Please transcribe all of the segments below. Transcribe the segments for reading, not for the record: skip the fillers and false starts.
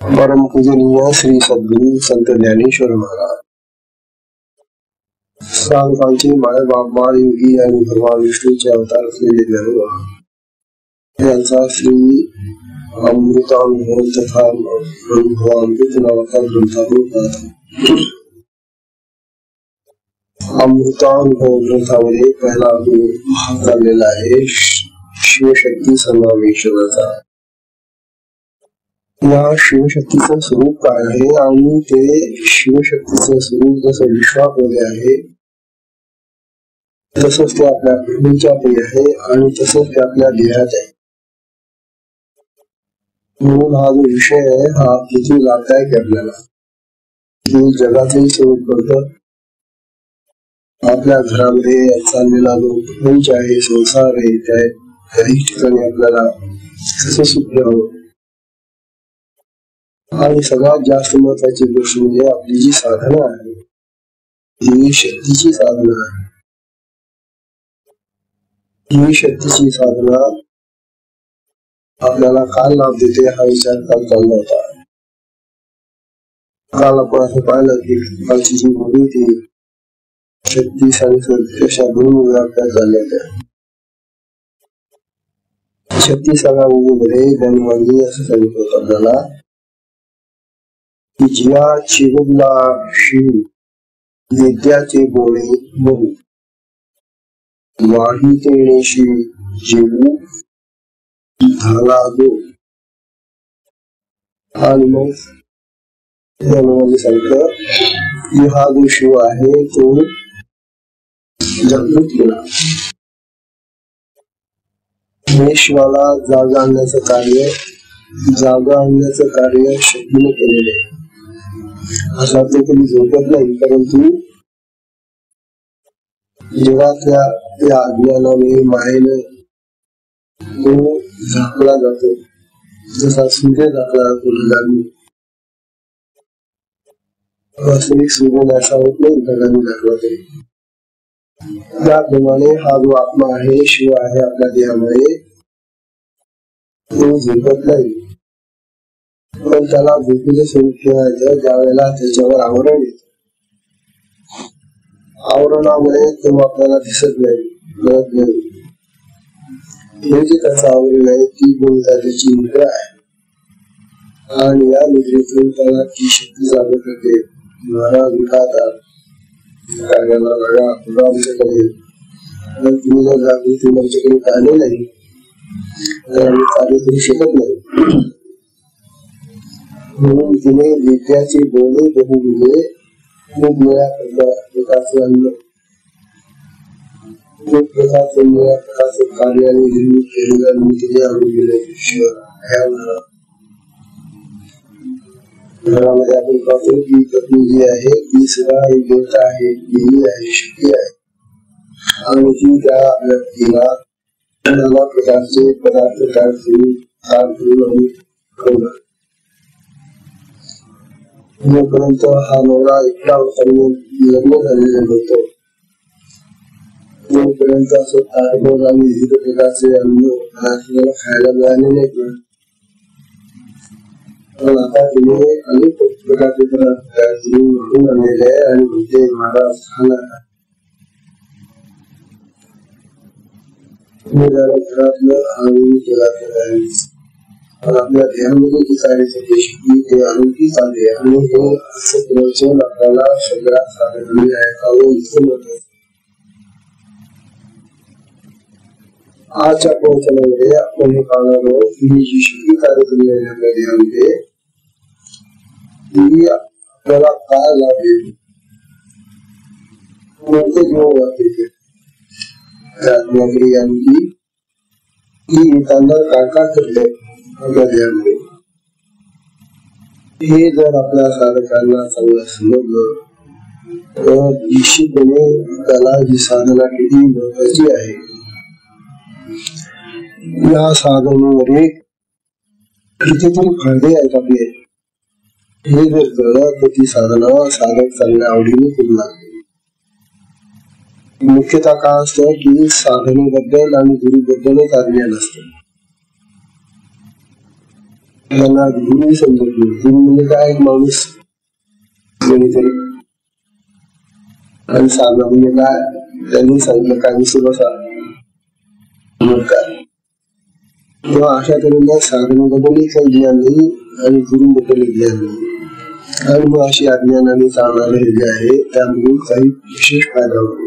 परम पूजनीय श्री सद्गुरु संत ज्ञानेश्वर महाराज साधकांचे मायबाप बाळ योगी आणि भगवान विष्णूचे अवतार असलेले ज्ञानोबा यांचा श्री अमृतानुभव तथा अनुभवामृत नावाचा ग्रंथारूपात अमृतानुभव ग्रंथामध्ये पहिला भाग झालेला आहे शिवशक्ती समावेशनाचा। या शिवशक्तीचं स्वरूप काय आहे आणि ते शिवशक्तीचं स्वरूप जसं विश्वामध्ये आहे तसंच ते आपल्या प्रकृतीच्यातही आहे आणि तसंच ते आपल्या देहात आहे। म्हणून हा जो विषय आहे हा किती लाभदायक आहे आपल्याला, की जगाचंही स्वरूप करतं, आपल्या घरामध्ये चाललेला जो प्रपंच आहे, संसार आहे, त्या काही ठिकाणी आपल्याला कसं सुख राहावं आणि सगळ्यात जास्त महत्वाची गोष्ट म्हणजे आपली जी साधना आहे ही शक्तीची साधना आहे। ही शक्तीची साधना आपल्याला काय लाभ देते हा विचार काल चालला होता। काल आपण असं पाहिलं की कालची जी मुली होती शक्ती सांगितलं तशा दोन मुली आपल्या झाल्या होत्या। शक्ती सांगा मुलीमध्ये धनवांगी असं सांगितलं होतं आपल्याला की जिया चिरुबला शिव विद्याचे बोळे बहु वाढी तेणेशी जेवू झाला दो। आणि मग धनवांगी सांगितलं की हा जो शिव आहे तो जागृत केला। हे शिवाला जागा आणण्याचं कार्य शक्तीने केलेले आहे। असा तो कधी झोपत नाही, परंतु जगातल्या त्या अज्ञानाने मायेने तो झाकला जातो, जसा सूर्य झाकला जातो ढगांनी। वास्तविक सूर्य नाशा होत नाही ढगांनी झाकला तरी। त्याप्रमाणे हा जो आत्मा आहे, शिव आहे आपल्या देहामध्ये, तो झोपत नाही, पण त्याला झोपेचं स्वरूप ठेवायचं ज्या वेळेला त्याच्यावर आवरण येत। आवरणामुळे तो आपल्याला दिसत नाही, कळत नाही। हे जे त्याचं आवरण आहे ती बोलता त्याची मुद्रा आहे आणि या मुद्रेतून त्याला ती शक्ती जागृत करते। महाराज विकातात कार्याला बघा तुला आमच्याकडे जर तुम्ही जर जागृती आमच्याकडे आले नाही तर आम्ही कार्य करू शकत नाही। म्हणून तिने विद्याचे बोले बहु म्हणजे खूप वेळा प्रकारचे अन्न, खूप प्रकारचे वेळा प्रकारचे कार्याने निर्मित केलेल्या तिने आणून गेले। घरामध्ये आपण पाहतो की पत्नी जी आहे ती सुद्धा एक देवता आहे, देवी आहे, शक्ती आहे आणि ती त्या व्यक्तीला नाना प्रकारचे पदार्थ तयार करून ठेवणार। जोपर्यंत हा नवरा एकटा लग्न झालेला होतो तोपर्यंत असं ताटभर आणि विविध प्रकारचे अन्न आपल्याला खायला मिळाले नाही, पण आता तिने अनेक प्रकारचे पदार्थ तयार करून म्हणून आणलेले आहे आणि म्हणते महाराज खाना घरातलं आणि जगातलं पण आपल्या ध्येयामध्ये जी कार्य करते शक्ती ते अनोखी चालते आणि हे असं प्रवचन आपल्याला सगळ्या साधनांनी ऐकावं इतकं होतं. आजच्या प्रवचनामध्ये आपण हे पाहणार आहोत की जी शक्ती कार्य करून आपल्या ध्येयामध्ये ती आपल्याला काय लाभ देते, कोणते जीवन वाटते आत्म्याकडे यांनी ही येताना काय काय करते आपल्या ध्येयामध्ये. हे जर आपल्या साधकांना चांगलं समजलं तर निश्चितपणे त्याला ही साधना किती महत्वाची आहे या साधनेमध्ये कितीतरी फायदे आहेत आपले हे जर कळलं तर ती साधना साधक चांगल्या आवडीने करू लागते. मुख्यतः काय असतं की साधनेबद्दल आणि गुरुबद्दलच अज्ञान असतं. त्यांना गुरु समजत नाही. गुरु म्हणजे काय, एक माणूस कोणीतरी, आणि साधना म्हणजे काय, त्यांनी सांगितलं काय विसरू बसा मग काय. तेव्हा अशा तऱ्हेने साधनेबद्दलही काही ज्ञान नाही आणि गुरुबद्दलही ज्ञान नाही आणि मग अशी अज्ञानाने चालणारे हे जे आहे त्यामधून काही विशेष फायदा होतो.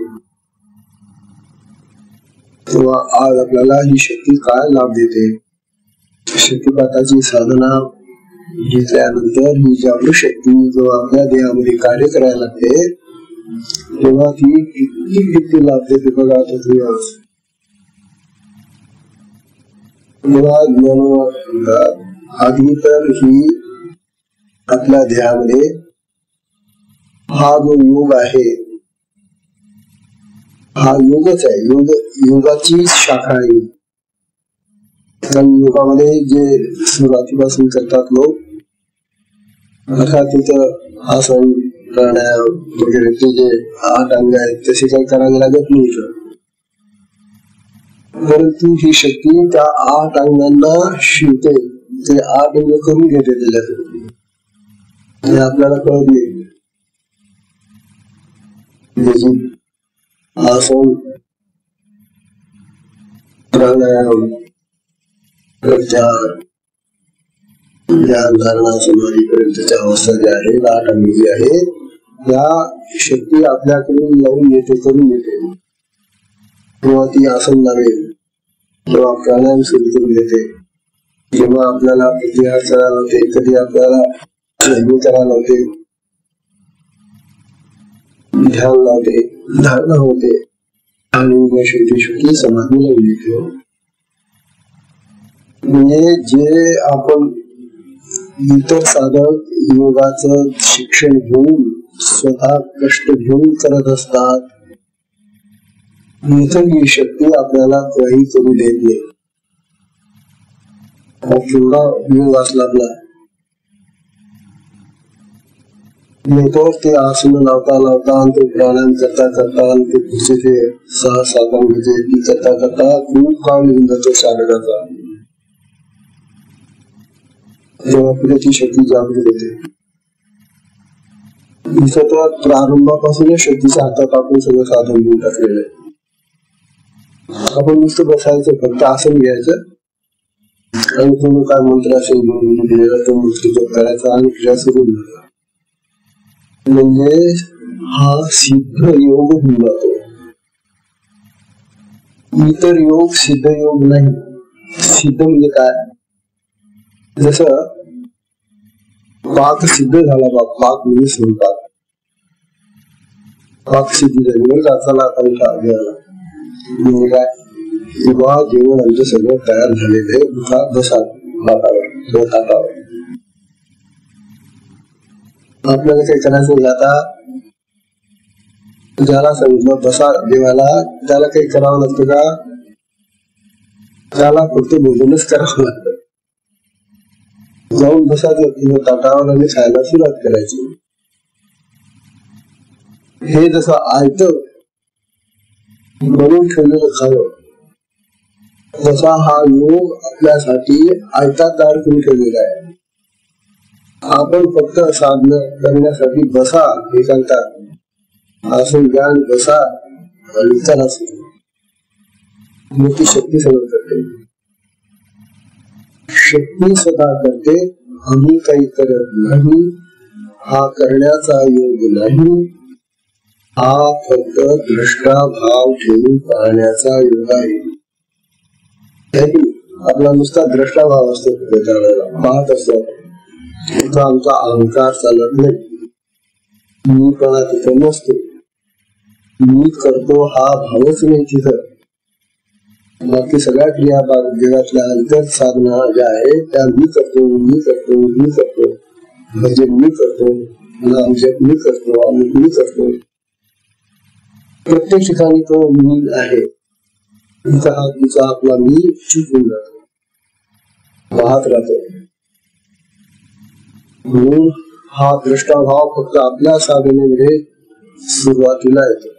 तेव्हा आज आपल्याला ही शक्ती काय लाभ देते. शक्तिपाताची साधना घेतल्यानंतर ही जागृत शक्ती जेव्हा आपल्या देहामध्ये कार्य करायला लागते तेव्हा ती किती लाभ देते बघा. तेव्हा ज्ञान आधी तर ही आपल्या देहामध्ये हा जो योग आहे हा योगच आहे. योगाची शाखा आहे. योगामध्ये जे सुरुवातीपासून करतात लोक अर्थात तिथं आसन प्राणायाम वगैरे ते जे 8 अंग आहेत तसे काही करायला लागत नाही, परंतु ही शक्ती त्या 8 अंगांना शिवते. ते 8 अंग करून घेते त्याच्यातून. हे आपल्याला कळत नाही. आसन प्राणायाम प्रत्याहार ध्यान धारणा समाधीपर्यंतच्या अवस्था ज्या आहेत 8 अंग जी आहे त्या शक्ती आपल्याकडून लावून येते, करून येते. तेव्हा ती आसन लावेल, तेव्हा प्राणायाम सुरू करून येते, जेव्हा आपल्याला प्रत्याहार करायला होते, कधी आपल्याला करायला होते, ध्यान लावते, धारणा होते आणि शेवटी शेवटी समाधी लावली येते. म्हणजे जे आपण इतर साधक योगाचं शिक्षण घेऊन स्वतः कष्ट घेऊन करत असतात इतर ही शक्ती आपल्याला काही करू देत नाही. केवढा योग असला आपला तर ते आसन लावता लावता आणि ते प्राणायाम करता करता आणि ते पुढचे ते 6-7 अंगाचे ती करता करता खूप काळ निघून जातो साधकाचा. तेव्हा पुढे ती शक्ती जागृत होते. इथं तर प्रारंभापासूनच शक्तीच्या हातात आपण सगळं साधन घेऊन टाकलेलं आहे. आपण नुसतं बसायचं, फक्त आसन घ्यायचं आणि तुम्ही काय मंत्र असेल घेऊन दिलेला तो गोष्टी करायचा आणि क्रिया सुरू झाला म्हणजे हा सिद्ध योग होऊन जातो. इतर योग सिद्ध योग नाही. सिद्ध म्हणजे काय, जसं पाक सिद्ध झाला बा, पाक म्हणजे स्वयंपाक, पाक सिद्धी झाली म्हणजे चला आता घ्यायला म्हणजे काय, किंवा जेवण आमचं सगळं तयार झालेलं आहे, बसा पाटावर ताटावर. आपल्याला काही करायचं आता ज्याला सांगितलं बसा देवाला त्याला काही करावं लागतं का, त्याला फक्त भोजनच करावं लागतं. जाऊन बसायचं ताटावर आणि खायला सुरुवात करायची. हे जसं आयत बनवून ठेवलेलं खावं तसा हा योग आपल्यासाठी आयतात तयार करून ठेवलेला आहे. आपण फक्त साधना करण्यासाठी बसा हे सांगतात, असं ज्ञान बसा आणि चला मोठी शक्ती सगळं करते. शक्ती स्वतः करते, आम्ही काही करत नाही. हा करण्याचा योग नाही, हा फक्त दृष्टा भाव ठेवून पाहण्याचा योग आहे. आपला नुसता दृष्टा भाव असतो, पाहत असतो. तिथं आमचा अहंकार चालत नाही, मीपणा तिथं नसतो. मी करतो हा भावच नाही तिथं. बाकी सगळ्या क्रिया जगातल्या इतर साधना ज्या आहेत त्या मी करतो, मी करतो, मी करतो. भजन मी करतो, नामजप मी करतो, अमुक मी करतो. प्रत्येक ठिकाणी तो मी आहे. तिचा आपला मी चुकून जातो, वाहत राहतो. म्हणून हा दृष्टाभाव फक्त आपल्या साधनेमध्ये सुरुवातीला येतो.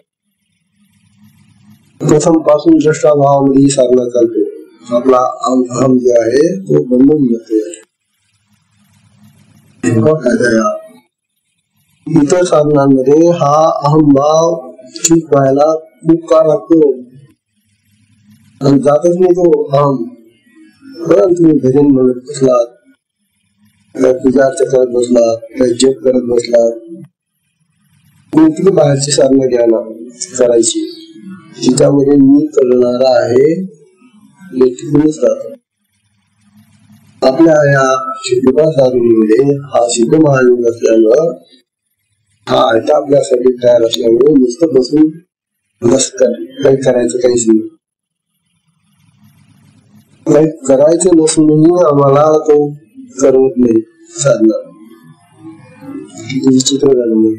प्रथम पासून दृष्टाभावामध्ये ही साधना चालते. आपला अहम जे आहे तो बंधून जाते. इतर साधनांमध्ये हा अहमभाव ठीक व्हायला खूप काळ लागतो आणि जातच नाही तो अहम. तुम्ही भजन म्हणत बसलात, पूजा अर्चा करत बसलात, जप करत बसलात, कोणती बाहेरची साधना घ्या ना करायची, तिच्यामध्ये मी करणारा आहे तिकडूनच राहतो. आपल्या या शुद्धता साधनेमध्ये हा सिद्ध महायोग असल्यामुळं, हा आयता आपल्यासाठी तयार असल्यामुळे नुसतं बसून काही करायचं काहीच नाही. काही करायचं नसूनही आम्हाला तो करत नाही साधना. विचित्र झालं नाही,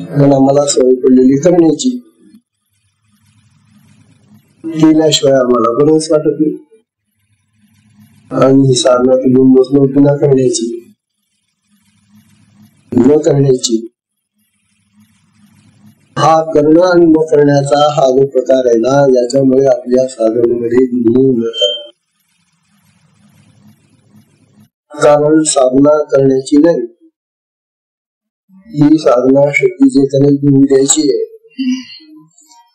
कारण आम्हाला सवय पडलेली करण्याची. केल्याशिवाय आम्हाला बरंच वाटत नाही. आणि ही साधना घेऊन बसलो पुन्हा करण्याची, न करण्याची. हा करणं आणि न करण्याचा हा जो प्रकार आहे ना, याच्यामुळे आपल्या साधनेमध्ये निघून जातात. कारण साधना करण्याची नाही, ही साधना शक्ती जे त्याने द्यायची आहे.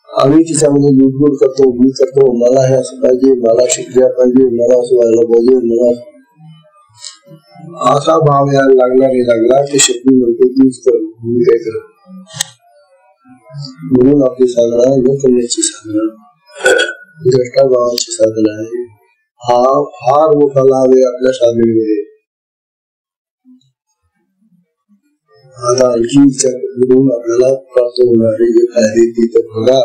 आम्ही तिच्यामध्ये लुडबुड करतो, मी करतो, मला हे असं पाहिजे, मला शिकल्या पाहिजे, मला असं व्हायला पाहिजे, मला असा भाव यायला लागला की शक्ती म्हणतो तूच कर, मी काय करत. म्हणून आपली साधना न करण्याची साधना दृष्टा भावाची साधना आहे. हा फार मोठा लाभ आहे आपल्या साधनेमध्ये. आता आणखी विचार करून आपल्याला प्राप्त होणारे जे फायदे ते बघा.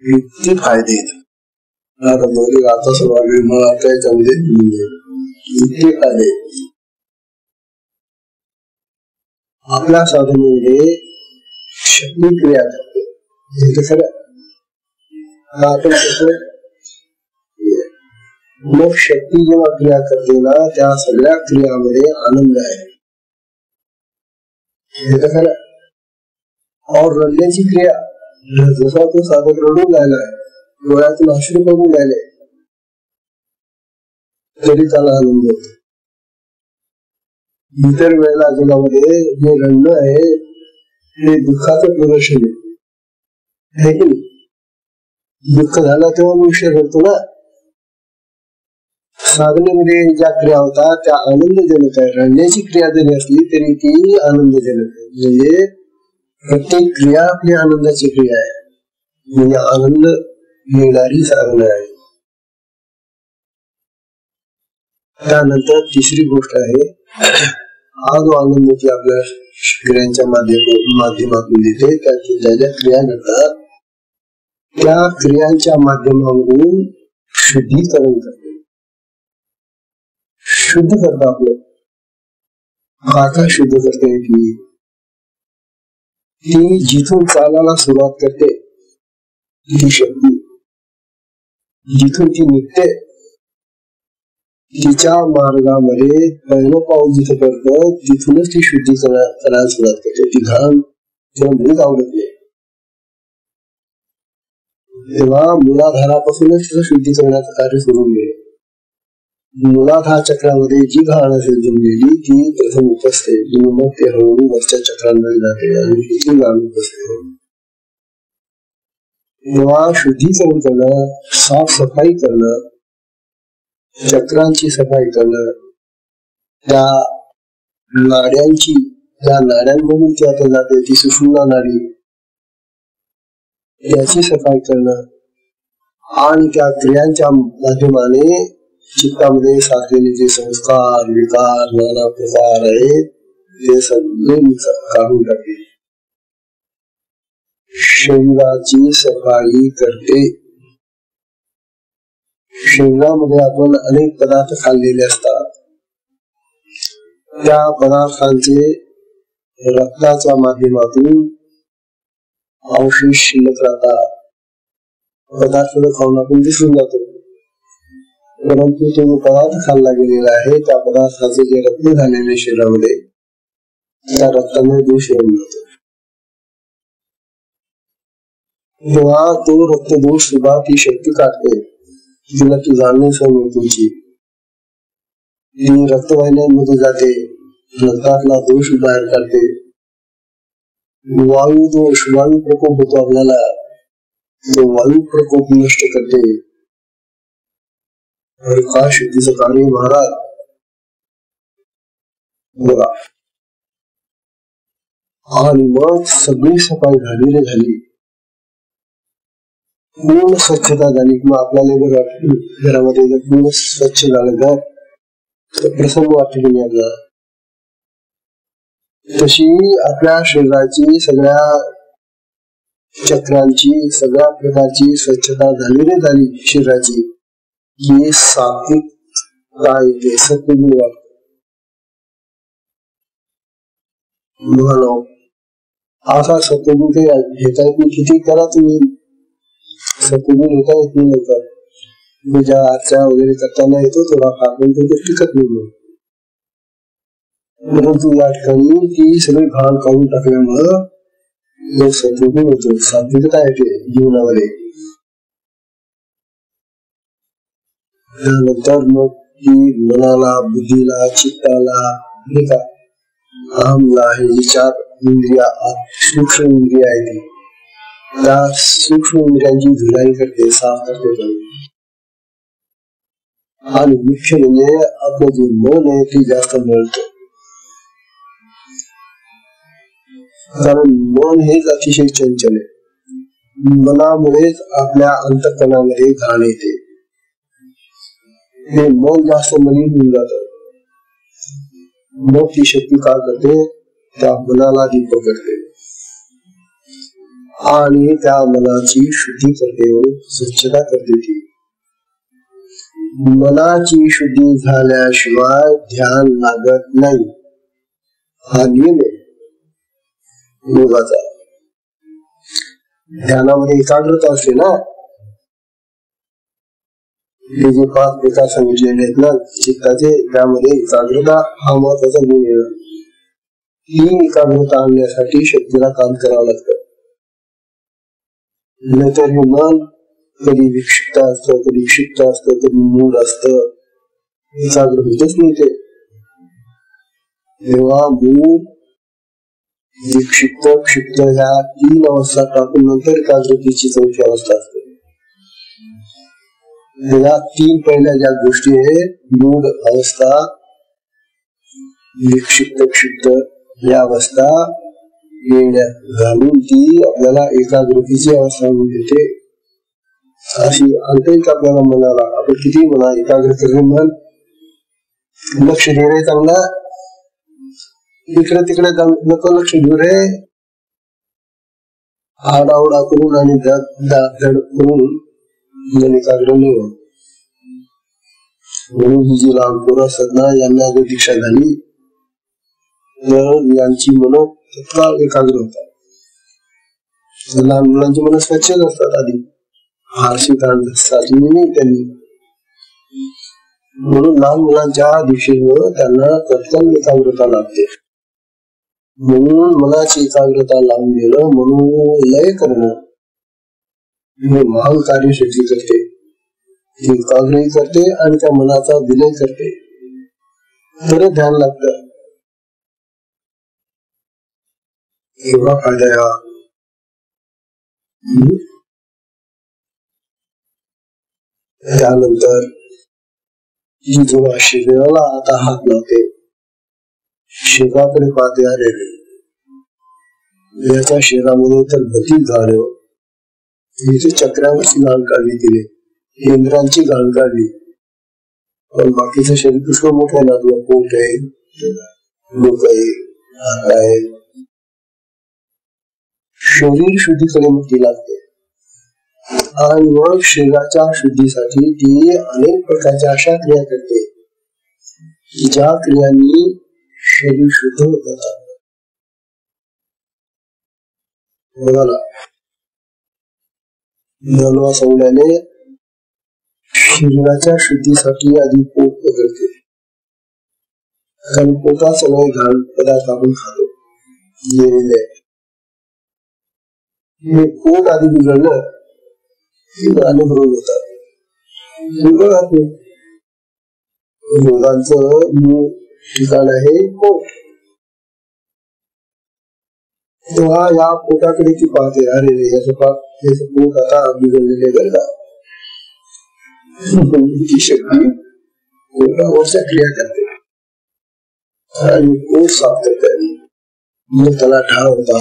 किती फायदे आता सर्वांनी मला त्याच्यामध्ये इतके फायदे. आपल्या साधनेमध्ये शक्ती क्रिया करते, हे तर खरं. आपण मग शक्ती जेव्हा क्रिया करते ना, त्या सगळ्या क्रियामध्ये आनंद आहे, हे तर खरं. और रडण्याची क्रिया, जसा तो साधक रडून राहिलाय, डोळ्यातून अश्रू बघून राहिले, तरी त्याला आनंद होतो. इतर वेळेला जगामध्ये जे रडणं आहे हे दुःखाचं प्रदर्शन आहे की नाही. दुःख झालं तेव्हा मनुष्य रडतो ना. साधनेमध्ये ज्या क्रिया होतात त्या आनंदजनक आहे. रडण्याची क्रिया जरी असली तरी ती आनंदजनक आहे. म्हणजे प्रत्येक क्रिया आपली आनंदाची क्रिया आहे, म्हणजे आनंद मिळणारी साधना आहे. त्यानंतर तिसरी गोष्ट आहे, हा जो आनंद ती आपल्या क्रियांच्या माध्यमातून देते, ज्या ज्या क्रिया घडतात त्या क्रियांच्या माध्यमातून शुद्धीकरण करते, शुद्ध करतं आपलं. का शुद्ध करते की ती जिथून चालायला सुरुवात करते ती शक्ती, जिथून ती निघते तिच्या मार्गामध्ये पहिलं पाऊल जिथं पडतं तिथूनच ती शुद्धी करायला सुरुवात करते. ती घाण तेव्हा मुळीच आवडत नाही, तेव्हा मुलाधारापासूनच तिचं शुद्धीकरणाचं कार्य सुरू होईल. मुलाधार चक्रामध्ये जी घाण असेल जमलेली ती प्रथम उपसते, मग ते हळूहळू वरच्या चक्रांमध्ये जाते आणि तिची घाण उपसते. तेव्हा शुद्धीकरण करणं, साफसफाई करणं चक्रांची सफाई करणं, त्या नाड्यांची, त्या नाड्यांमधून ती आता जाते ती सुषुम्ना नाडी, याची सफाई करणं आणि त्या क्रियांच्या माध्यमाने चित्तामध्ये साधलेले जे संस्कार विकार नाना प्रकार आहेत ते सगळे काढून टाकले. शरीराची सफाई करते. शरीरामध्ये आपण अनेक पदार्थ खाल्लेले असतात. त्या पदार्थांचे रक्ताच्या माध्यमातून अवशेष शिल्लक राहतात. पदार्थ खाऊन आपण विसरून जातो, परंतु तो जो पदार्थ खाल्ला गेलेला आहे त्या पदार्थाचे जे रक्त झालेले शरीरामध्ये त्या रक्ताने दोष येऊन जातो. तेव्हा तो रक्तदोष सुद्धा ती शक्ती काढते. तिला ती जाणीव समोर तुमची ती रक्तवाहिन्यांमध्ये जाते, रक्तातला दोष बाहेर काढते. वायू दोष, वायू प्रकोप होतो आपल्याला, तो वायू प्रकोप नष्ट करते. काय शक्तीचं कार्य महाराज बघा. आणि मग सगळी सफाई झाली, पूर्ण स्वच्छता झाली किंवा आपल्याला जर घरामध्ये जर पूर्ण स्वच्छ झालं घर तर प्रसन्न वाटते की आपल्याला. तशी आपल्या शरीराची सगळ्या चक्रांची सगळ्या प्रकारची स्वच्छता झाली शरीराची की सात्विक काय ते सत्वगुण वाटत. असा सत्वगुण ते घेता येत नाही. किती करा तुम्ही सत्वगुण घेता येत नाही. लवकर पूजा अर्चा वगैरे करताना येतो थोडा आपण ते टिकत नाही. परंतु या ठिकाणी ती सगळी घाण काढून टाकल्यामुळं जो सत्वगुण होतो, सात्विकता येते जीवनामध्ये. त्यानंतर मग ती मनाला, बुद्धीला, चित्ताला, हे का अहमला, हे जी 4 इंद्रिया सूक्ष्म इंद्रिया आहेत त्या सूक्ष्म इंद्रियांची धुलाई करते, साफ करते. आणि मुख्य म्हणजे आपलं जे मन आहे ते जास्त मिळतं. कारण मन हेच अतिशय चंचल आहे. मनामुळेच आपल्या अंतःकरणामध्ये घाण येते. हे मन जास्त मलिन होऊन जात. मग ती शक्ती काय करते, त्या मनाला दीपक करते आणि त्या मनाची शुद्धी करते, स्वच्छता करते. ती मनाची शुद्धी झाल्याशिवाय ध्यान लागत नाही. हा नियम आहे योगाचा. ध्यानामध्ये एकाग्रता असते ना. हे जे 5 प्रकार सांगितलेले आहेत ना चित्ताचे, त्यामध्ये एकाग्रता हा महत्वाचा गुण आहे. ही एकाग्रता आणण्यासाठी शक्तीला काम करावं लागतं. नाहीतर हे मन कधी विक्षिप्त असतं, कधी क्षिप्त असतं, कधी मूळ असतं, एकाग्र होतच नाही ते. तेव्हा मूळ विक्षिप्त क्षिप्त ह्या 3 अवस्था टाकून नंतर एकाग्रतेची 4थी अवस्था असते. या 3 पहिल्या ज्या गोष्टी आहेत, मूळ अवस्था, विक्षिप्त क्षिप्त या अवस्था घालून ती आपल्याला एकाग्रतेची अवस्था म्हणून देते. अशी आंतरिक आपल्याला मनाला आपण किती म्हणा एकाग्र करून मन लक्ष देणे चांगला. इकडे तिकडे नको लक्ष देऊ रे. आडाओडा करून आणि धड करून मन एकाग्र नाही होत. म्हणून ही जी लहान पोरं असतात ना, यांना जर दीक्षा झाली तर यांची मन तत्काळ एकाग्र होतात. लहान मुलांची मन स्वच्छ असतात आधी, फारशी साचली नाही त्यांनी. म्हणून लहान मुलांच्या दिशेवर त्यांना तत्काळ एकाग्रता लागते. म्हणून मनाची एकाग्रता लावून देणं, म्हणून लय करणं हे महान कार्य शक्ती करते. ती एकाग्रही करते आणि त्या मनाचा विलय करते. तर ध्यान लागतं. एवढा फायदा या. त्यानंतर जी जेव्हा शरीराला आता हात लावते, शरीराकडे पाहते, अरे रे याच्या शरीरामध्ये तर बदल झालं, इथे चक्रावरची गाण काढली तिने, इंद्रांची गाण काढली, पण बाकीचं शरीर पुष्कळ मोठं आहे ना, तुला पोट आहे, डोकं आहे, हात आहे. शरीर शुद्धीकडे मुक्ती लागते आणि मग शरीराच्या शुद्धीसाठी ती अनेक प्रकारच्या अशा क्रिया करते ज्या क्रियांनी शरीर शुद्ध होत जातात. बघा ना, धनवा संज्ञाने शरीराच्या शुद्धीसाठी आधी पोट पकडते, कारण पोटात सगळे घाण पदार्थ आपण खातो गेलेले. हे पोट आधी बिघडलं की अनेक रोग होतात. रोगांचं मूळ ठिकाण आहे पोट. तेव्हा या पोटाकडे ती पाहते, अरे रे याचं पोट आता बिघडलेले बरं का. ती शक्ती पोटावरच्या क्रिया करते आणि पोट साफ करते. मग त्याला ढाळ होता,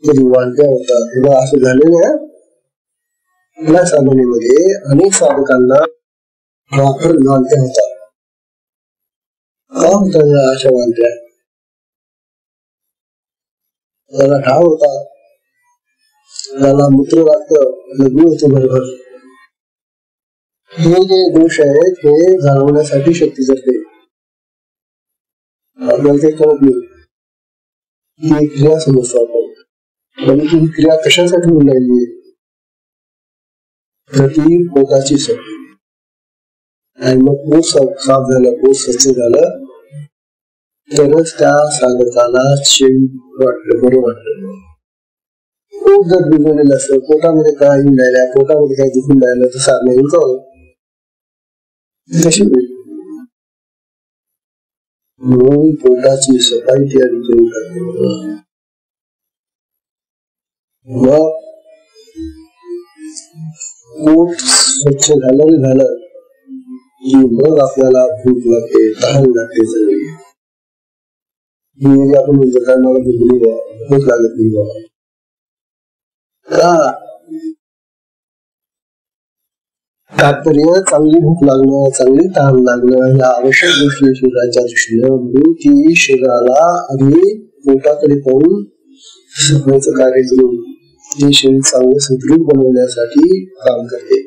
कधी वांट्या होतात. तेव्हा असं झालेलं आहे. या साधनेमध्ये अनेक साधकांना वांट्या होतात. का होतात या अशा वांट्या? त्याला ढाळ होतात, त्याला मूत्र लागतं, लघु होतं बरोबर. हे जे दोष आहेत हे जाणवण्यासाठी शक्ती करते. आपल्याला ते कळत नाही, ही क्रिया समजतो आपण. म्हणजे ही क्रिया कशासाठी होऊन राहिली, तर ती पोटाची शक्ती. आणि मग पोट साफ झालं, पोट स्वच्छ झालं तरच त्या साधकाला वाटलं, बरं वाटलं. पोट जर बिघडलेलं असतं, पोटामध्ये काय येऊन राहिल्या, पोटामध्ये काय दुखून राहिलं तर साधना येऊन का कशी होईल. म्हणून पोटाची सफाई तयारी करून टाकते. मग पोट स्वच्छ झालं की मग आपल्याला भूक लागते, तहान लागते. सगळी आपण म्हणतो काय मला भूक लागत नाही बाबा का. तात्पर्य चांगली भूक लागणं, चांगली तहान लागणं या आवश्यक गोष्टी शरीराच्या दृष्टीनं. म्हणून ती शरीराला आधी पोटाकडे पाहून सफाईचं कार्य करून ते शरीर चांगलं सुदृढ बनवण्यासाठी काम करते.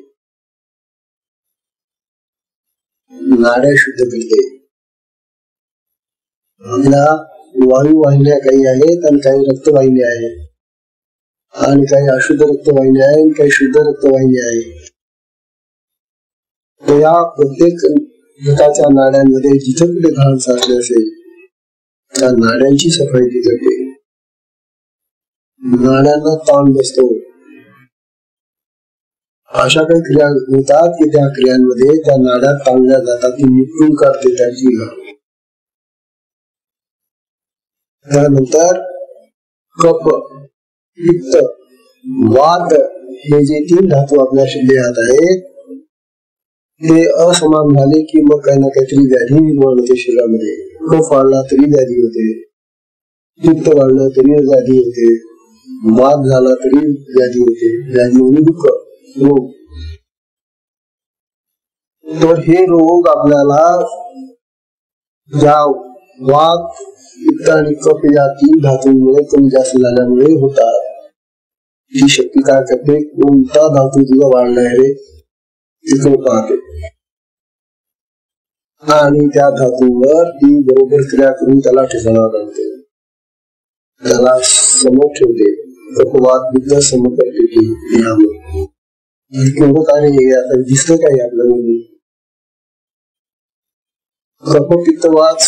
नाड्या शुद्ध करते. आपल्या वायुवाहिन्या काही आहेत आणि काही रक्तवाहिन्या आहेत, आणि काही अशुद्ध रक्तवाहिन्या आहेत आणि काही शुद्ध रक्तवाहिन्या आहेत. या प्रत्येक घटाच्या नाड्यांमध्ये जिथं कुठे घाण साचले असेल त्या नाड्यांची सफाई ती करते. नाड्यांना ताण बसतो. अशा काही क्रिया होतात की त्या क्रियांमध्ये त्या नाड्या ताणल्या जातात, ती निपटून काढते त्याची. त्यानंतर कफ, पित्त, वात हे जे 3 धातू आपल्या शरीरात आहेत ते असमान झाले की मग काही ना काहीतरी व्याधी निर्माण होते शरीरामध्ये. कफ वाढला तरी व्याधी होते, पित्त वाढलं तरी व्याधी होते, वात झाला तरी व्याधी होते. व्याधी म्हणजे दुःख, रोग. तर हे रोग आपल्याला ज्या वात, पित्त आणि कफ या 3 धातूंमुळे कमी जास्त झाल्यामुळे होतात. ही शक्ती काय करते, कोणता धातू तुझा वाढला आहे रे तिकडे पाहते आणि त्या धातूवर ती बरोबर क्रिया करून त्याला ठिकाणावर आणते, त्याला समोर ठेवते. कफवात पित्त समोर करते की केवढं काय आता दिसतं काय आपल्याला. कफ पित्त वात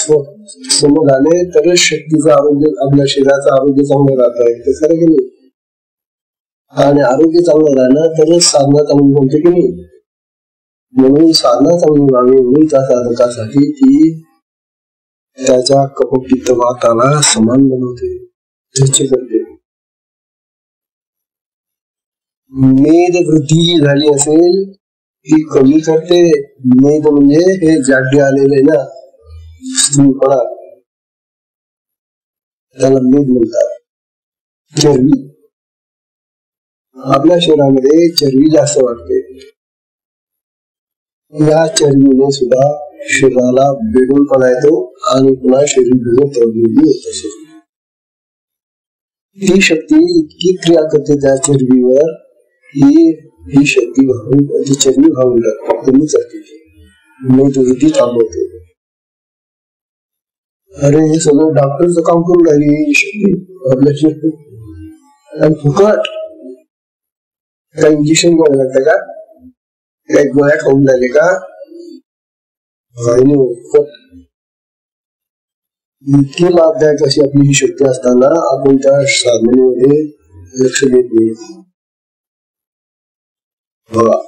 समोर आले तरच शक्तीचं आरोग्य, आपल्या शरीराचं आरोग्य चांगलं राहत आहे. ते खरं की नाही. आणि आरोग्य चांगलं राहणं तरच साधना चांगली होते की नाही. म्हणून साधना चांगली व्हावी म्हणून त्या साधकासाठी ती त्याच्या कफ पित्त वाताला समान बनवते, स्वच्छ करते. मेद वृद्धी झाली असेल ती कमी करते. मेद म्हणजे हे जागे आलेले ना स्थूलपणा, त्याला मेद म्हणतात. चरबी, आपल्या शरीरामध्ये चरबी जास्त वाटते. या चरबीने सुद्धा शरीराला बेडूलपणा येतो आणि पुन्हा शरीर बिघडून तडजोडी होत असे. ही शक्ती इतकी क्रिया करते त्या चरबीवर, ही शक्ती घालून ती चरबी घालून कमी करते, मेदगती थांबवते. अरे हे सगळं डॉक्टरचं काम करून राहिली ही शक्ती आपल्या शरीर. आणि फुकट काही इंजेक्शन घ्यावं लागतं का, काही गोळ्या खाऊन राहिले का, इतकी लाभदायक अशी आपली ही शक्ती असताना आपण त्या साधनेमध्ये लक्ष देत नाही. बघा,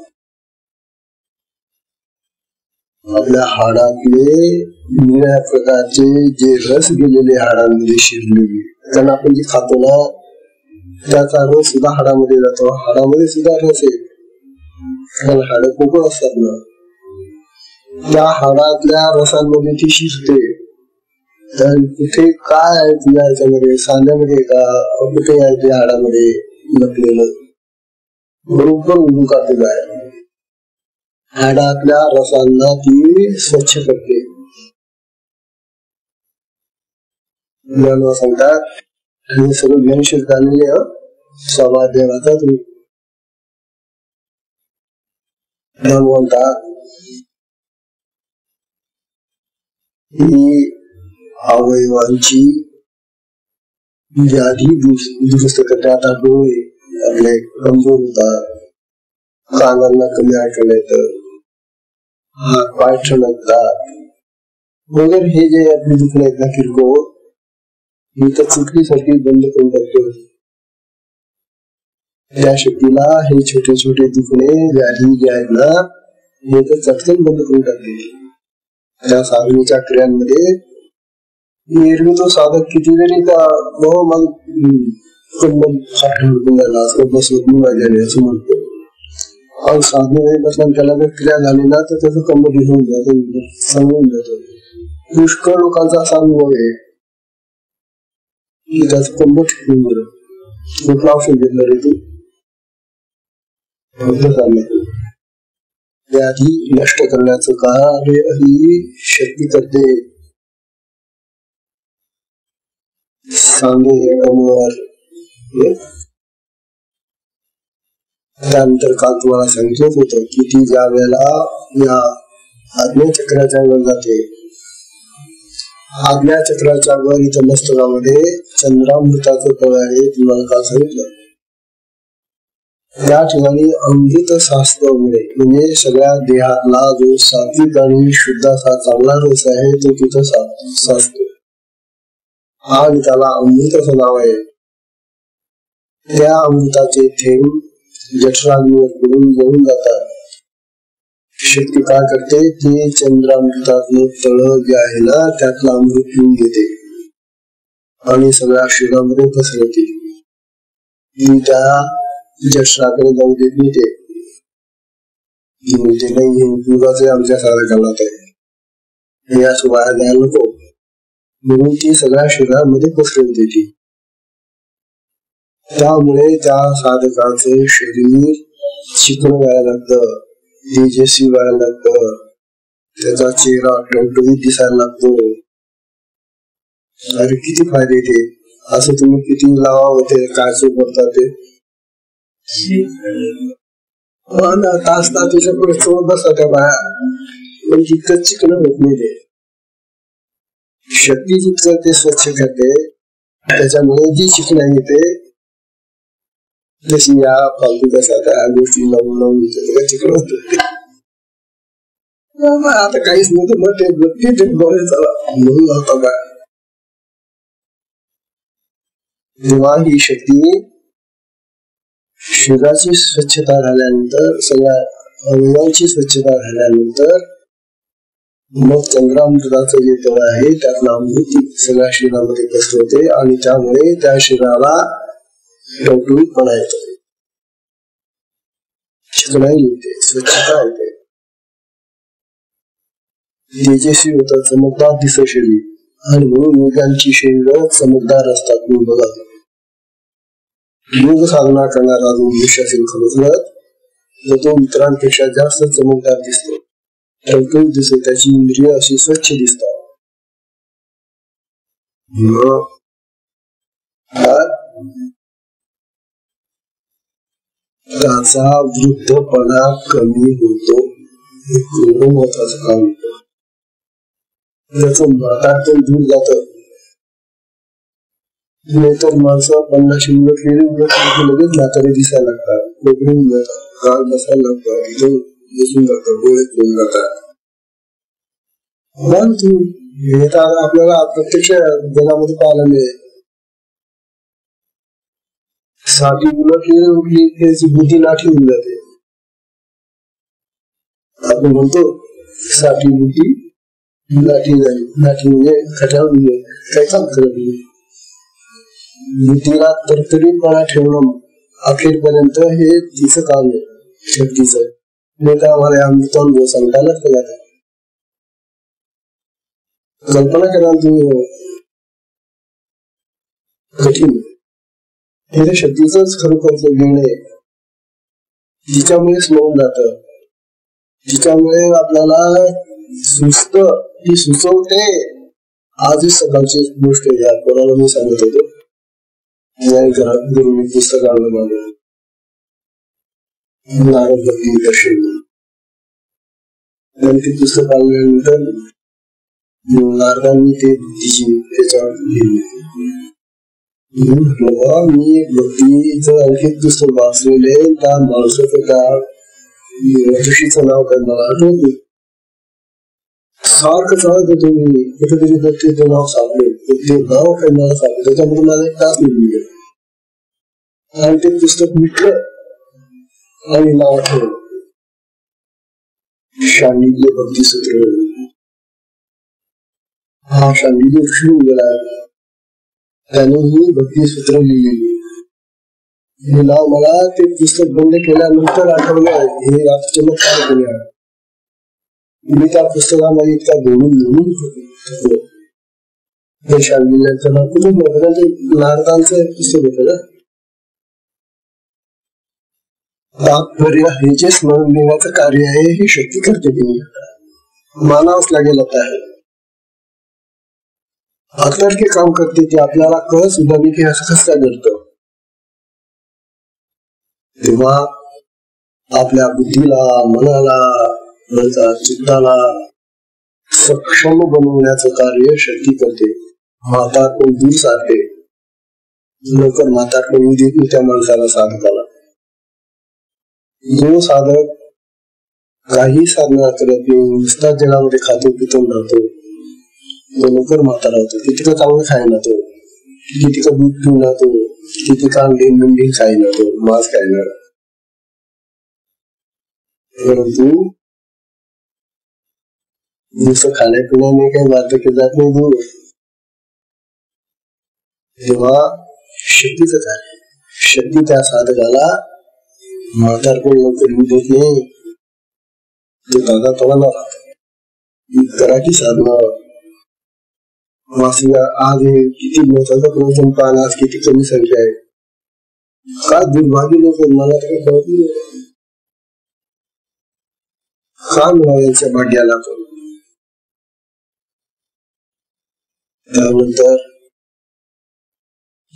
आपल्या हाडातले निळ्या प्रकारचे जे रस गेलेले हाडांमध्ये शिरलेले, त्यांना आपण जे खातो ना त्याचा रस सुद्धा हाडामध्ये जातो. हाडामध्ये सुद्धा रस आहे, कारण हाड पोकळ असतात ना, त्या हाडातल्या रसांमध्ये ती शिरते. तर कुठे काय आहे तुझ्या ह्याच्यामध्ये, सांध्यामध्ये का कुठे आहे त्या हाडामध्ये लपलेलं, बरोबर उडून काढलेलं आहे. हाडातल्या रसांना ती स्वच्छ करते. सांगतात हे सगळं ज्ञानशील झालेले समाजदेवाचा तुम्ही म्हणतात. ही अवयवांची व्याधी दुरुस्त करते. आता डोळे आपले कमजोर होतात, कानांना कमी ऐकायला येतं, हात पाय ठणकतात वगैरे. हे जे आपले दुखणे आहेत ना किरकोळ, ही तर चुटकीसारखी बंद करून टाकतो. त्या शक्तीला हे छोटे छोटे दुखणे व्याधी जे आहेत ना, हे तर चटकन बंद करून टाकले. त्या साधनेच्या क्रियांमध्ये एरवी तो साधक किती जरी का मग बसवत मी माझ्याने असं म्हणतो, आणि साधनेमध्ये बसला त्याला जर क्रिया झाली ना तर त्याचं कंबर घेऊन जातो, सांगून जातो. पुष्कळ लोकांचा असा अनुभव आहे की त्याचं कंबर ठेवून गेलं. कुठलं औषध घेतलं रे तू, व्याधी नष्ट करण्याचं कार्य ही शक्ती करते. सांगे कमर. त्यानंतर काल तुम्हाला सांगितलं होतं की ती ज्या वेळेला या आज्ञाचक्राच्या वर जाते, आज्ञाचक्राच्या वर इथं मस्तकामध्ये चंद्रामृताचं तळ आहे, तुम्हाला काल सांगितलं. त्या ठिकाणी अमृत शास्त्रामुळे म्हणजे सगळ्या देहातला जो सात्विक आणि शुद्ध असा चांगला रस आहे तो तिथं साचतो आणि त्याला अमृत असं नाव आहे. त्या अमृताचे थेंब जठराग्नीवर पडून घेऊन जातात. शक्ती काय करते, ते चंद्रामृतातलं तळ जे आहे ना त्यातला अमृत पिऊन घेते आणि सगळ्या शरीरामध्ये पसरवते. त्या जठराकडे जाऊ देत नाही. ते म्हणजे नाही पूर्वाचे आमच्या सारा कामात आहे, या बाहेर जायला नको म्हणून ती सगळ्या शरीरामध्ये पसरवून देते. त्यामुळे त्या साधकाचे शरीर चिकन व्हायला लागतं, तेजस्वी व्हायला लागतं, त्याचा चेहरा टवटवीत दिसायला लागतो. अरे किती फायदे ते, असं तुम्ही किती लावा होते काय करतात ते तास त्याच्या पुढे चोर बसता त्या बाया, पण जितकं चिकन होत नाही. ते शक्ती जितकं ते स्वच्छ करते त्याच्यामुळे जी चिकन येते जशी या फालतू कसा त्या गोष्टी लावून लावून चिकन होत. आता काहीच नव्हतं मग ते गोष्टी म्हणून होता बा. तेव्हा ही शक्ती शरीराची स्वच्छता झाल्यानंतर, सगळ्या अवयवांची स्वच्छता झाल्यानंतर मग चंद्रामृताचं जे तळ आहे त्यातला अमृत सगळ्या शरीरामध्ये पसरवते आणि त्यामुळे त्या शरीराला टवटवीतपणा येतो, चिकनाई येते, स्वच्छता येते, तेजस्वी होतं, चमकदार दिसतं शरीर. आणि म्हणून योग्यांची शरीर चमकदार असतात. मी बघा, योग साधना करणारा जो मनुष्य असेल खरोखर तर तो इतरांपेक्षा जास्त चमकदार दिसतो, टवटवीत दिसतो, त्याची इंद्रिय अशी स्वच्छ दिसतात. त्याचा वृद्धपणा कमी होतो. हे खूप महत्वाचं काम होतं. त्याचं म्हातारपण दूर जात. नाहीतर माणसं 50 लगेच म्हातारे दिसायला लागतात, कोकणी जातात, काल बसायला लागतात, इथून बसून जातात, डोळे खोलून जातात. आपल्याला प्रत्यक्ष जगामध्ये पाहायला मिळेल. 60 उलटली त्याची बुद्धी लाठी होऊन जाते. आपण म्हणतो 60 बुद्धी लाठी झाली. लाठी म्हणजे खटावून काही काम करत नाही. बुद्धीला तरतरीपणा ठेवणं अखेरपर्यंत हे तिचं काम आहे, शक्तीचं. नाही तर आम्हाला अमृतानुभव सांगतानाच केला. कल्पना करा तुम्ही, कठीण. हे शक्तीच खरोखरच घेणं आहे. जिच्यामुळे स्मरून जात, जिच्यामुळे आपल्याला सुस्त ही सुचवते. आजच सकाळची गोष्ट आहे, कोणाला मी सांगत होतो. घरात गुरुनी पुस्तक आणलं माझं, नारद भक्ती दर्शन. आणि ते पुस्तक आणल्यानंतर नारदांनी ते भक्तीची त्याच्यावर लिहिली. मी भक्तीचं आणखी पुस्तक वाचलेले, त्या माणसाचं त्या ऋषीचं नाव काय मला आठवत नाही. सारखं चालत होतो मी, कुठेतरी भक्तीचं नाव सापडले, ते नाव काय मला सापडलं. त्याच्यामध्ये माझा एक तास निघून गेला आणि ते पुस्तक मिटलं आणि नाव ठेवलं, शांडिल्य भक्तीसूत्र. हा शांडिल्य ऋषी गेला, त्याने ही भक्तीसूत्र लिहिलेली. हे नाव मला ते पुस्तक बंद केल्यानंतर आठवलं. हे आता चमत्कार केले. मी त्या पुस्तकामध्ये इतका धोडून हे शांडिल्यांचं नाव कुठून होतं, ते नारदांचं पुस्तक होतं ना. तात्पर्य हे जे स्मरण देण्याचं कार्य आहे, ही शक्ती करते की नाही मानावंच लागेल. आता आहे अतर्की काम करते, की आपल्याला कळ सुद्धा नाही की असं कसं घडतं. तेव्हा आपल्या बुद्धीला, मनाला, चित्ताला सक्षम बनवण्याचं कार्य शक्ती करते. म्हातारपण दूर सारते. लवकर म्हातारपण देत नाही त्या माणसाला, साधकाला. जो साधक काही साधना करत नाही, नुसता जगामध्ये खातो पितो राहतो, तो लवकर म्हातारा होतो. किती का चांगलं खायला तो, किती का दूध पिऊन तो, किती का अंडी खायला तो, मांस खायला. परंतु नुसतं खाण्यापिण्याने काही वार्धक्य जात नाही दूर. तेव्हा शक्तीचं कार्य, शक्ती त्या साधकाला म्हातारपण लवकर येऊ देत नाही. तो दादा तवाला राहतो. कराची साधना आज किती महत्वाचा प्रवचन पाहणं, आज किती कमी संख्या आहे. का दुर्भाग्य लोक, मला तर काही कळत नाही. का मिळावं यांच्या भाग्याला. पण त्यानंतर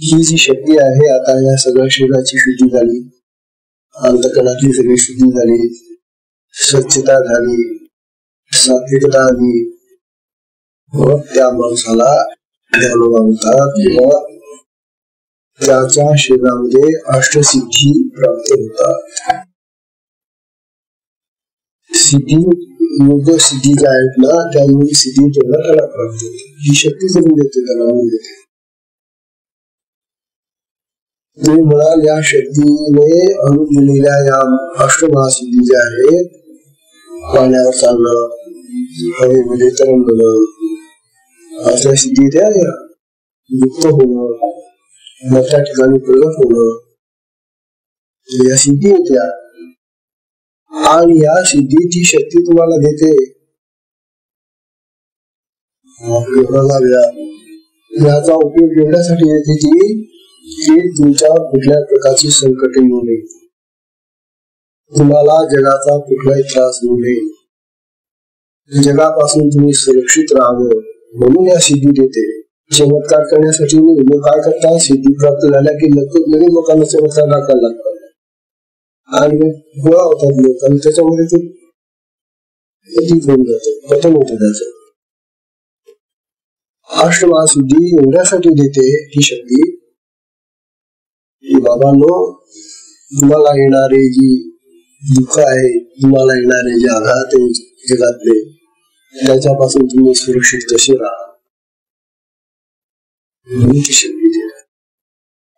ही जी शक्ती आहे, आता या सगळ्या शरीराची शुद्धी झाली, अंतकरणाची सगळी शुद्धी झाली, स्वच्छता झाली, सात्विकता आली. मग त्या माणसाला म्हणतात किंवा त्याच्या शरीरामध्ये अष्टसिद्धी प्राप्त होतात. सिद्धी, योग सिद्धी ज्या आहेत ना, त्या योग सिद्धी त्याला प्राप्त होते. ही शक्ती करून देते, त्याला म्हणून देते. तुम्ही म्हणाल या शक्तीने अनुदिलेल्या या अष्टमहासिद्धी ज्या आहेत, पाण्यावर चालणं, हवेमध्ये तरंगणं, अशा सिद्धी त्या युक्त होणं, मोठ्या ठिकाणी प्रगत होणं, या सिद्धी होत्या. आणि या सिद्धी ती शक्ती तुम्हाला देते. याचा उपयोग एवढ्यासाठी येते की तुमच्यावर कुठल्या प्रकारची संकट येऊ नये, तुम्हाला जगाचा कुठलाही त्रास होऊ नये, जगापासून तुम्ही सुरक्षित राहावं म्हणून या सिद्धी देते. चमत्कार करण्यासाठी लोक काय करतात, सिद्धी प्राप्त झाल्या की लगेच लोकांना चमत्कार दाखवायला लागतात आणि गोळा होतात लोक आणि त्याच्यामध्ये ते होऊन जाते, पतन होतं त्याचं. अष्टमहासिद्धी एवढ्यासाठी देते ही शक्ती की बाबांनो, तुम्हाला येणारे जी दुःख आहे, तुम्हाला येणारे जे आघात आहे जगातले, त्याच्यापासून तुम्ही सुरक्षित कसे राहा म्हणून ती शक्ती देते.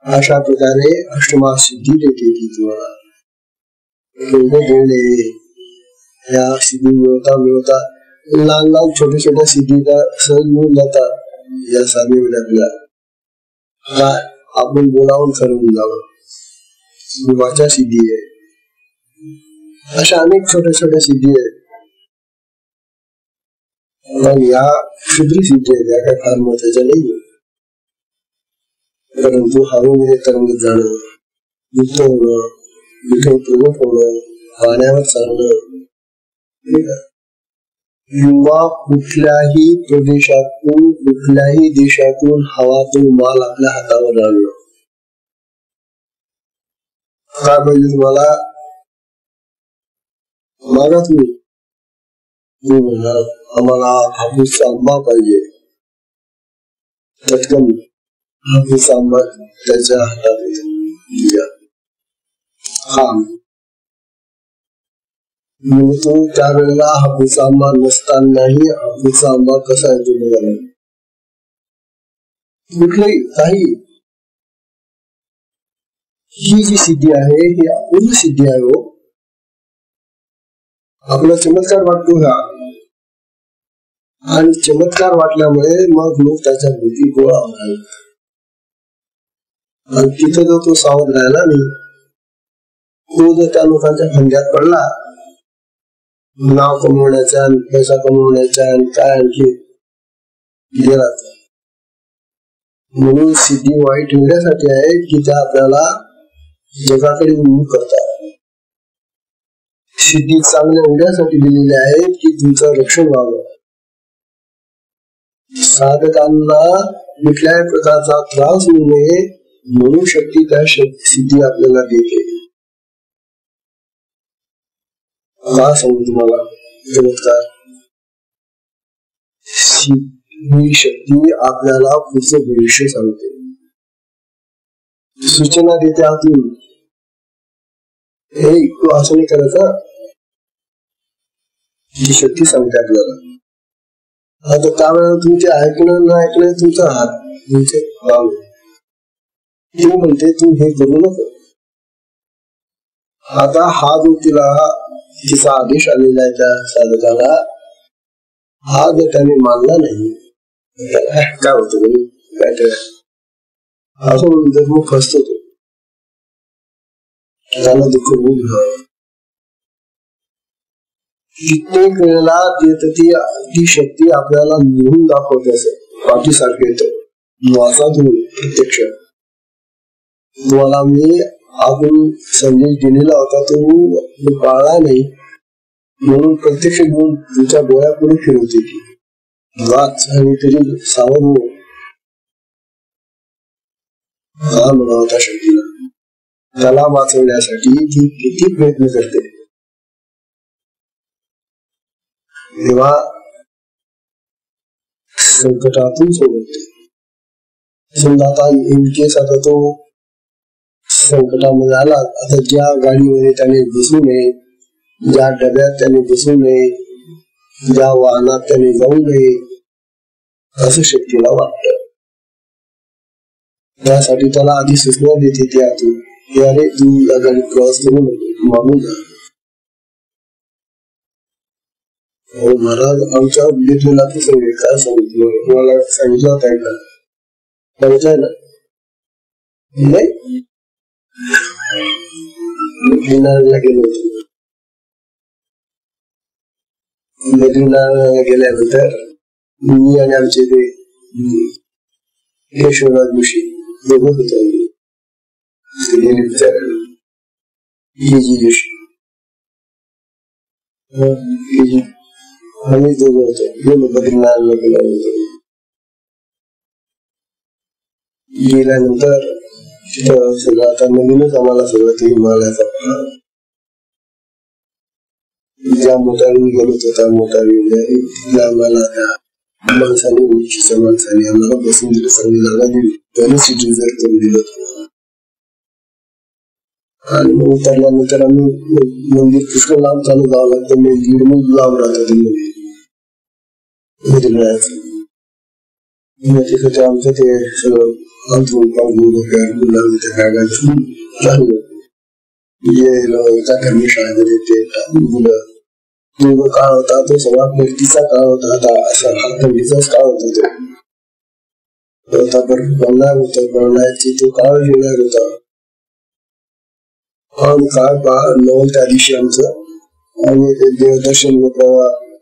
अशा प्रकारे अष्टमहासिद्धी देते ती तुम्हाला. या सिद्धी मिळवता लहान लहान छोट्या सिद्धीला सहज मिळून जातात. या साधनेमध्ये आपल्याला काय आपण बोलावून ठरवून जावं, वाचा सिद्धी आहे. अशा अनेक छोट्या सिद्धी आहेत. पण या क्षुद्र सिद्धी आहेत, या काय फार महत्वाच्या नाही. परंतु हवेमध्ये तरंगत जाणं, युक्त होणं, विठ्ठल प्रगट होणं, पाण्यावर चालणं, किंवा कुठल्याही प्रदेशातून कुठल्याही देशातून हवा तो माल आपल्या हातावर आणणं. काय पाहिजे तुम्हाला? मागा तुम्ही म्हणणार आम्हाला हापूसचा आंबा पाहिजे. पटकन हापूसचा आंबा त्याच्या हातात दिला. तो त्यावेळेला हापूसचा आंबा नसतानाही हापूसचा आंबा कसा येतो बघायला. कुठलेही काही ही जी सिद्धी आहे ही अपूर्ण सिद्धी आहे. हो, आपला चमत्कार वाटतो का? आणि चमत्कार वाटल्यामुळे मग लोक त्याच्या भीती गोळा होतात. आणि तिथं जर तो सावध राहिला नाही, तो जर त्या लोकांच्या फंद्यात पडला, नाव कमवण्याचा, पैसा कमवण्याचा, काय आणखी गेला. म्हणून सिद्धी वाईट एवढ्यासाठी आहे की त्या आपल्याला जगाकडे उन्मुख करतात. सिद्धी चांगल्या एवढ्यासाठी दिलेल्या आहेत की तुमचं रक्षण व्हावं. साधकांना कुठल्याही प्रकारचा त्रास होऊ नये म्हणून शक्ती त्या सिद्धी आपल्याला देते. का सांगू तुम्हाला चमत्कार? ही शक्ती आपल्याला पुढचं भविष्य सांगते, सूचना देते आतून. हे तू असं नाही करायचं. ही शक्ती सांगते आपल्याला. आता त्यावेळेला तुमचे ऐकणं न ऐकणं तुमचा हात, तुमचे काम. ती म्हणते तू हे करू नको. आता हा जो तिचा आदेश आलेला आहे त्या साधकाला, हा जर त्याने मानला नाही काय होतं, काय असं म्हणून मग फसतो तो, त्याला दुःख होऊन घ्यावं. कित्येक वेळेला ती शक्ती आपल्याला लिहून दाखवते, असं पाठीसारखं येतं वासातून प्रत्यक्ष. तुम्हाला मी आपण संदेश दिलेला होता, तो पाळला नाही म्हणून प्रत्यक्ष घेऊन तुमच्या डोळ्या पुढे फिरवते की वाच, आणि तरी सावध हो. हा म्हणावा त्या शक्तीला, त्याला वाचवण्यासाठी ती किती प्रयत्न करते. तेव्हा संकटातून सोडवते. समजा आता इन केस आता तो संकटामध्ये आला, आता ज्या गाडीमध्ये त्याने बसू नये, ज्या डब्यात त्याने बसू नये, ज्या वाहनात त्याने जाऊ नये, असं शक्तीला वाटत. त्यासाठी त्याला आधी सूचना देते ती आतून की अरे तू या गाडीत प्रवास करू नको, तू मागून जा. हो महाराज, आमच्या घेतलेला ती संगीत काय सांगितलं तुम्हाला, सांगितलं होता एकदा, समजाय ना? नाही गेलो होतो. बद्रीनाथ गेल्यानंतर मी आणि आमचे ते केशवराज जोशी दोघं होते जोशी आम्ही दोघं होतो गेलो बद्रीनाथला गेल्यानंतर तिथं सगळं आता नवीनच आम्हाला सगळं ते हिमालयाचा ज्या मोटारीने गेलो होतो त्या मोटारीने आम्हाला त्या माणसाने उंचीच्या माणसाने आम्हाला बसून दिलं, चांगली जागा दिली, त्याने सीट रिझर्व करून दिलं. आणि मग उतरल्यानंतर आम्ही मंदिर पुष्कळ लांब चालू जावं लागतं, मी 1.5 मैल लांब राहतो ते मंदिर तिथे आमचं ते सगळं अंतरून पाहून त्या कागायचं चालू कर्मी शाळेमध्ये ते मुलं तो काळ होता तो सगळा भरतीचा काळ होता. आता असा हा थंडीचाच काळ होता तो आता बर्फ पडणार होता, पडण्याची तो काळ येणार होता. आणि काळ नवल त्या दिवशी आमचं आम्ही ते देवदर्शन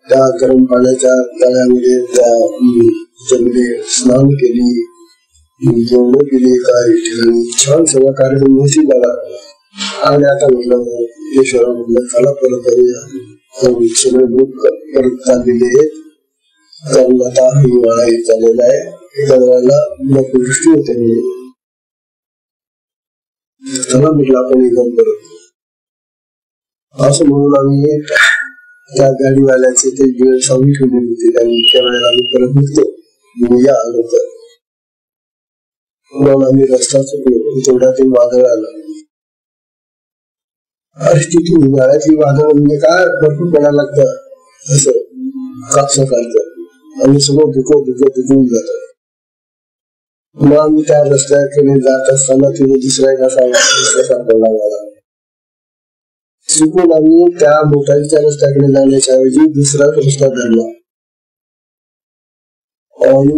त्या गरम पाण्याच्या तळ्यामध्ये त्यामध्ये स्नान केली, जेवण केली काही ठिकाणी छान सगळा कार्यक्रम मोठी झाला. आणि आता म्हटलं केशवराव म्हटलं चला परत सगळे ग्रुप परत चाललेले आहेत, कारण आता हिवाळा येत चाललेला आहे, एका वेळेला बर्फवृष्टी होते. चला म्हटलं आपण एकदम परत असं म्हणून आम्ही त्या गाडीवाल्याचे ते वेळ सांगून ठेवले होते आणि त्या वेळेला आम्ही परत निघतो या आलो तर म्हणून आम्ही रस्ता चुकलो. तेवढा ते वादळ आलं. अरे तिथून हिवाळ्यातली वादळ म्हणजे काय भरपूर पडायला लागतं असं कापसासारखं आणि सगळं दुखून जात. मग आम्ही त्या रस्त्याकडे जात असताना तिथे दुसरा एक असा सापडला मला. चुकून आम्ही त्या मोटारीच्या रस्त्याकडे जाण्याच्या ऐवजी दुसरा रस्ता धरला आणि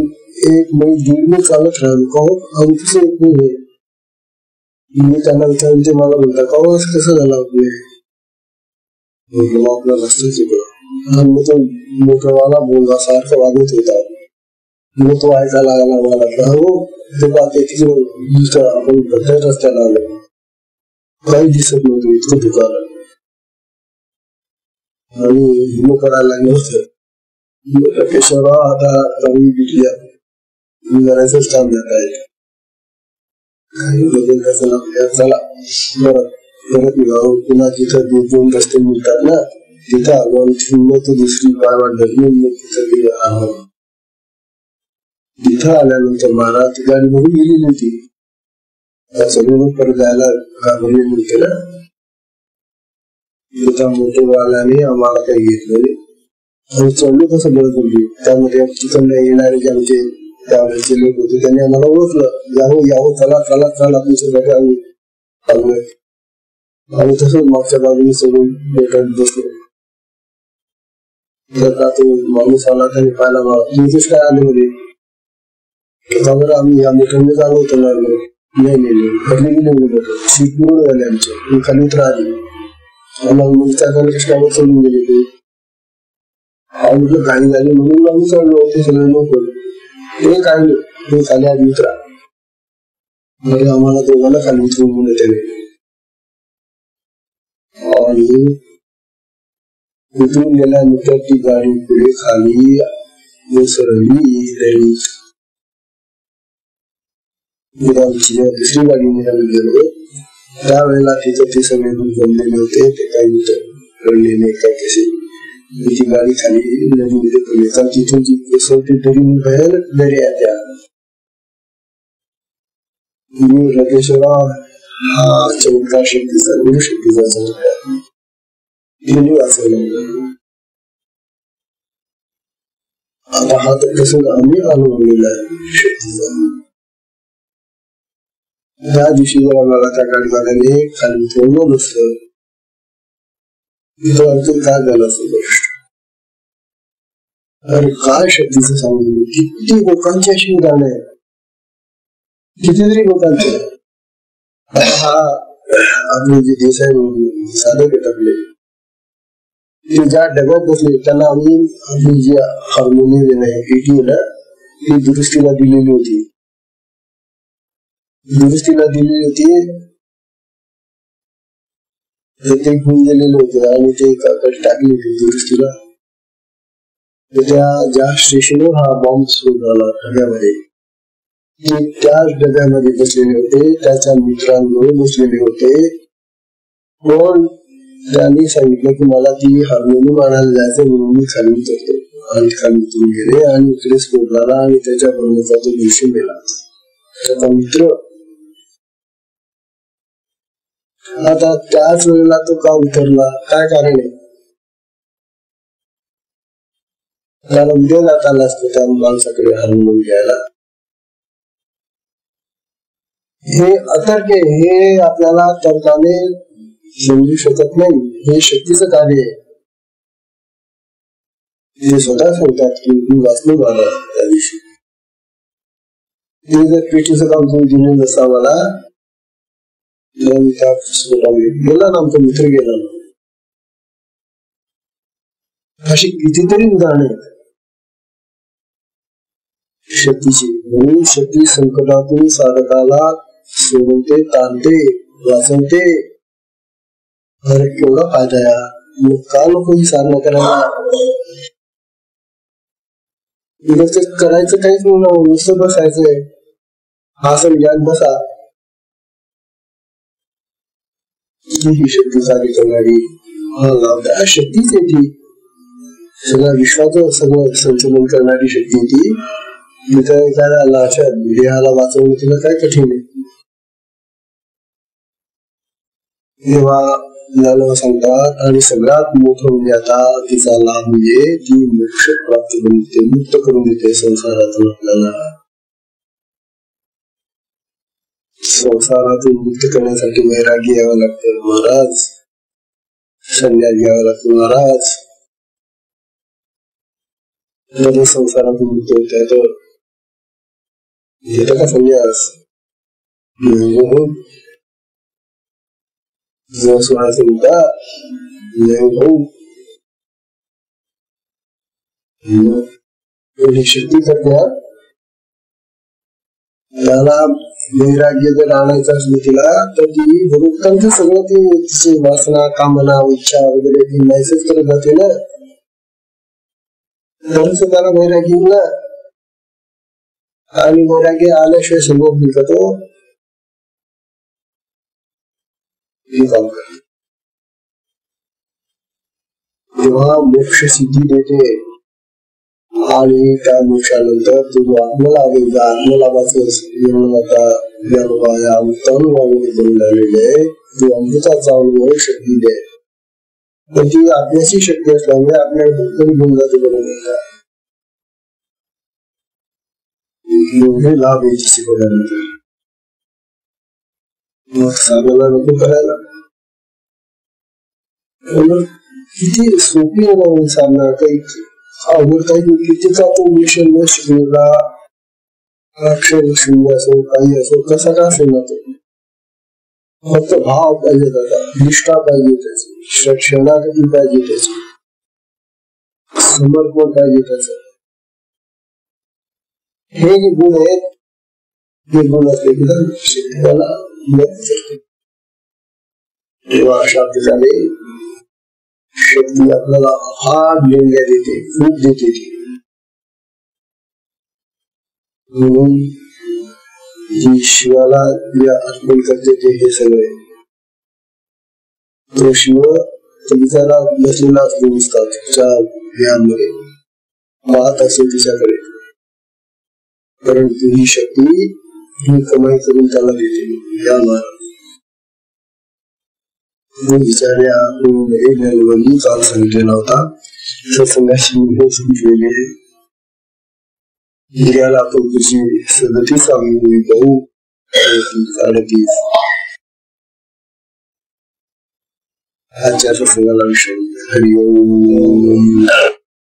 1 मैल 1.5 मैल चालत राहिलो. आमचं 1 मैल आहे. मी त्यांना विचारून ते मला बोलता का कसं झालं आपला रस्ता चुकला. मग तो मोटरवाला बोलला सारखं वागत होता. मग तो ऐकायला लागला मला हो ते दुसऱ्या आपण भरत्या रस्त्याला आलो, काही दिसत नव्हतं, इतकं दुकान आणि हिमो करायला लागलं होतं. केशवराव आता रवी बिटल्या करायचंच काम जात आहे. चला परत निघावं. पुन्हा जिथं 2 रस्ते मिळतात ना तिथं आलो आणि तो दुसरी पायवाट धरली. तिथं आल्यानंतर मला ती गाडी बघून गेलेली होती. सगळं परत जायला घाबरलेली होते ना. त्या मोटरवाल्याने आम्हाला काही घेतलं आणि चढलो कसं बरं पडली. त्यामध्ये तिकडनं येणारे जे आमचे त्यावेळेचे लोक होते त्यांनी आम्हाला ओळखलं. यावं चला चला चला तुमच्यासाठी आम्ही आलोय. आम्ही तसंच मागच्या बाजूने सगळं भेटत बसलो. तो माणूस आला त्याने पाहायला मला तुमचेच काय आले मध्ये बरं आम्ही या मोठ्याने चालू होतो ना. नाही भरली गेले सीट पूर्ण झाले आमचे. खाली उतर आली आम्हाला मग त्याकडे कष्टावर चढून गेले ते म्हटलं गाडी झाली म्हणून आम्ही चढलो. ते सगळे लोक ते काय नाही खाली आधी उतरा म्हणजे आम्हाला दोघांना खाली उतरून बोलले त्याने. आणि उतरून गेल्यानंतर ती गाडी पुढे खाली घसरली. दुसरी गाडीने आम्ही गेलो त्यावेळेला तिथं ते सगळे लोक जमलेले होते. ते काही रडले नाही काय कसे ती गाडी खाली नदीमध्ये पडली. तर तिथून ती घसरती तरी भयानक दर्या त्या केशवराव हा चमत्कार शक्तीचा गुरु शक्तीचा चमत्कार आता हा तर कसं आम्ही अनुभवलेला आहे शक्तीचा. त्या दिवशी जर आम्हाला त्या गाडीवाल्याने खाली ठेवलं नसतं तिथं आणखी काय झालं असं गोष्ट. अरे काय शक्तीचं सांगू. किती लोकांची अशी उदाहरणं आहे, कितीतरी लोकांचे. हा आपले जे देश आहे साधक आहेत आपले ते ज्या डब्यात बसले त्यांना आम्ही आपली जी हार्मोनियम आहे पेटी आहे ना ती दुरुस्तीला दिलेली होती. ते घेऊन गेलेले होते आणि ते टाकले होते दुरुस्तीला. त्या ज्या स्टेशनवर हा बॉम्ब सुरू झाला डब्यामध्ये ते त्याच डब्यामध्ये बसलेले होते, त्याच्या मित्रांबरोबर बसलेले होते. पण त्यांनी सांगितलं की मला ती हार्मोनियम आणायला जायचं म्हणून मी खाली उतरतो आणि खाली उतरून गेले आणि इकडे स्फोट झाला आणि त्याच्या बरोबरचा तो दिवशी मेला त्याचा मित्र. आता त्याच वेळेला तो का उतरला, काय कारण आहे? त्याला उद्या जाता आला असतं त्या माणसाकडे हार्मोनियम घ्यायला. हे अतर्क आहे, हे आपल्याला तर्काने समजू शकत नाही. हे शक्तीचं कार्य आहे. ते स्वतः सांगतात की मी वाचलो मला त्या दिवशी. ते जर पेटीचं काम तुम्ही दिलं नसता मला त्या स्फोटामध्ये गेला ना, आमचा मित्र गेला ना. अशी कितीतरी उदाहरणे शक्तीची. म्हणून शक्ती संकटातून साधकाला सोडवते, ताणते, वाचवते. अरे केवढा फायदा आहे. मग का नको ही साधना करायला? करायचं काहीच नाही, नुसतं बसायचंय. आसन घ्यान बसा. ही शक्ती चाली करणारी शक्तीच आहे ती. सगळ्या विश्वाचं सगळं संचलन करणारी शक्ती ती. एखाद्या अशा देहाला वाचवणं तिला काय कठीण आहे. तेव्हा ज्ञान सांगतात आणि सगळ्यात मोठं म्हणजे आता तिचा लाभ म्हणजे ती मोक्ष प्राप्त करून देते, मुक्त करून देते संसारातून. आपल्याला संसारातून मुक्त करण्यासाठी वैराग्य घ्यावं लागतं महाराज, संन्यास घ्यावा लागतो महाराज. जर संसारातून मुक्त होत आहे तर घेतं का संन्यास? शक्ती करते. त्याला वैराग्य जर आणायचं असलं तिला तर ती बरोबर सगळं ती वासना, कामना, इच्छा वगैरे ती मेसेज करत जाते ना, तरच त्याला वैराग्य येईल ना. आणि वैराग्य आल्याशिवाय संभव नाही का तो काम करतो. तेव्हा मोक्ष सिद्धी देते आणि त्या मोक्षानंतर तो आत्मलाभेचा आत्मलाभाचं करून राहिलेले तो अमृताचा अनुभव शक्ती दे. पण ती आत्म्याची शक्ती असल्यामुळे आपल्याला कधी घेऊन जाते बरोबर. एवढे लाभ यायची शिकवल्यानंतर मग साधना नको करायला. किती सोपी आहे साधना. काही अवघड काही कितीचा तो विषय न शिकलेला अक्षर शून्य असो काही असो कसा का असेल ना, तो फक्त भाव पाहिजे, त्याचा निष्ठा पाहिजे, त्याची क्षणागती पाहिजे, त्याची समर्पण पाहिजे. त्याच हे जे गुण आहेत हे गुण असले की शिकण्याला मदत करते. तेव्हा अशा प्रकारे शक्ती आपल्याला अफाट देणग्या देते, खूप देते ती. म्हणून जी शिवाला अर्पण करते ते हे सगळे तो शिव तिच्याला बसलेला असतो तिच्या ध्यानमध्ये पाहत असेल तिच्याकडे, परंतु ही शक्ती ही कमाई करून त्याला देते. या विचार काल सांगितलेला होता सत्संगाशी वेगळे हिऱ्याला आपण तुझी 37वी बहु 38 आजच्या सत्संगाला विषय. हरिओम.